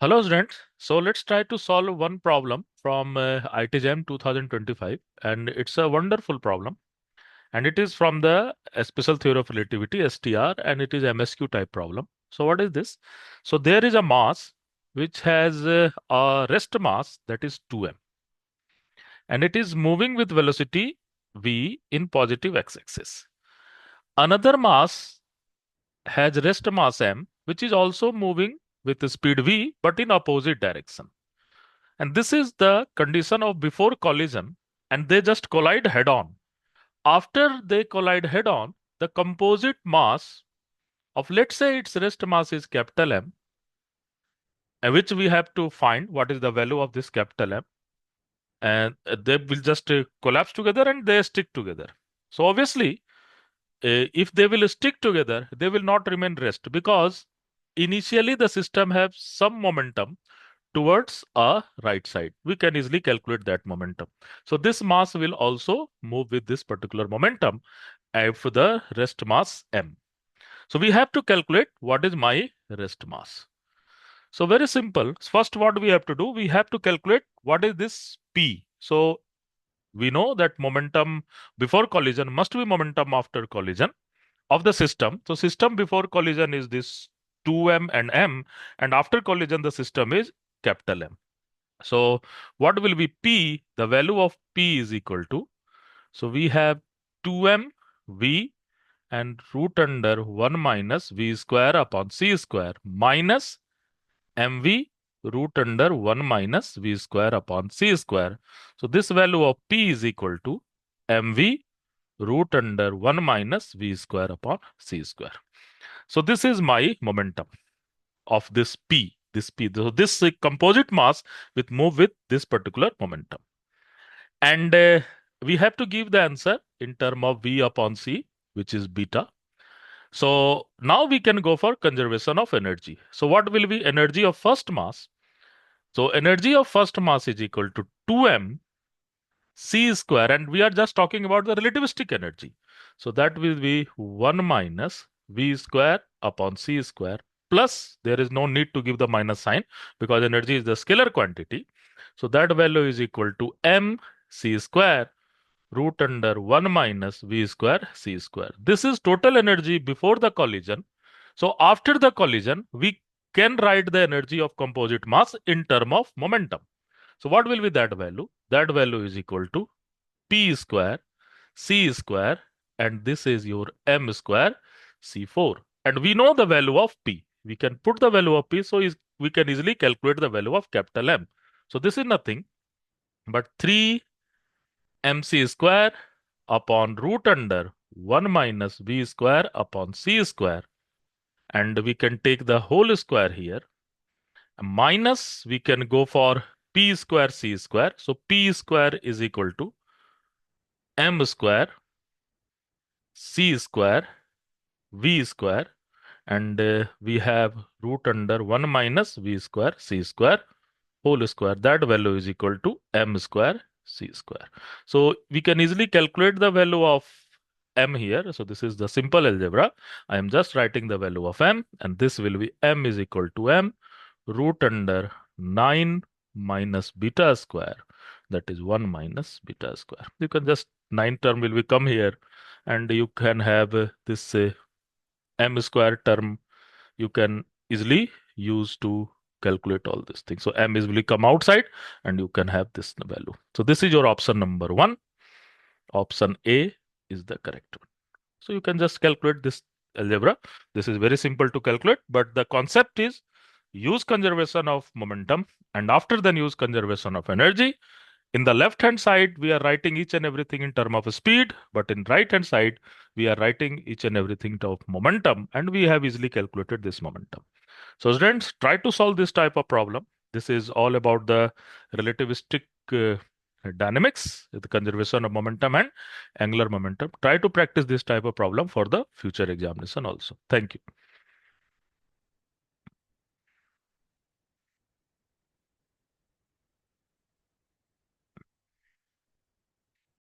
Hello, students. So let's try to solve one problem from IIT JAM 2025, and it's a wonderful problem. And it is from the Special Theory of Relativity (STR), and it is MSQ type problem. So what is this? So there is a mass which has a rest mass that is 2m, and it is moving with velocity v in positive x-axis. Another mass has rest mass m, which is also moving with the speed v but in opposite direction. And this is the condition of before collision, and they just collide head on. After they collide head on, the composite mass of, let's say, its rest mass is capital M, which we have to find what is the value of this capital M. And they will just collapse together and they stick together. So obviously, if they will stick together, they will not remain rest because initially the system has some momentum towards a right side. We can easily calculate that momentum. So this mass will also move with this particular momentum if the rest mass m. So we have to calculate what is my rest mass. So very simple. First, what we have to do, we have to calculate what is this p. So we know that momentum before collision must be momentum after collision of the system. So system before collision is this 2m and m, and after collision the system is capital M. So what will be P? The value of P is equal to, so we have 2m V and root under 1 minus V square upon C square minus mv root under 1 minus V square upon C square. So this value of P is equal to mv root under 1 minus V square upon C square. So this is my momentum of this P. So this composite mass will move with this particular momentum. And we have to give the answer in term of V upon C, which is beta. So now we can go for conservation of energy. So what will be energy of first mass? So energy of first mass is equal to 2m C square, and we are just talking about the relativistic energy. So that will be 1 minus V square upon C square, plus there is no need to give the minus sign because energy is the scalar quantity. So that value is equal to m C square root under 1 minus V square C square. This is total energy before the collision. So after the collision, we can write the energy of composite mass in term of momentum. So what will be that value? That value is equal to P square C square, and this is your M square C4. And we know the value of P. We can put the value of P, so we can easily calculate the value of capital M. So this is nothing but 3 MC square upon root under 1 minus V square upon C square. And we can take the whole square here. Minus, we can go for P square C square. So P square is equal to M square C square V square, and we have root under 1 minus V square C square whole square. That value is equal to M square C square. So we can easily calculate the value of M here. So this is the simple algebra. I am just writing the value of M, and this will be M is equal to M root under 9 minus beta square. That is 1 minus beta square. You can just 9 term will be come here, and you can have this M square term you can easily use to calculate all these things. So M is will come outside and you can have this value. So this is your option number 1. Option A is the correct one. So you can just calculate this algebra. This is very simple to calculate, but the concept is use conservation of momentum, and after then use conservation of energy. In the left hand side, we are writing each and everything in term of speed, but in right hand side, we are writing each and everything of momentum, and we have easily calculated this momentum. So students, try to solve this type of problem. This is all about the relativistic dynamics, the conservation of momentum and angular momentum. Try to practice this type of problem for the future examination also. Thank you.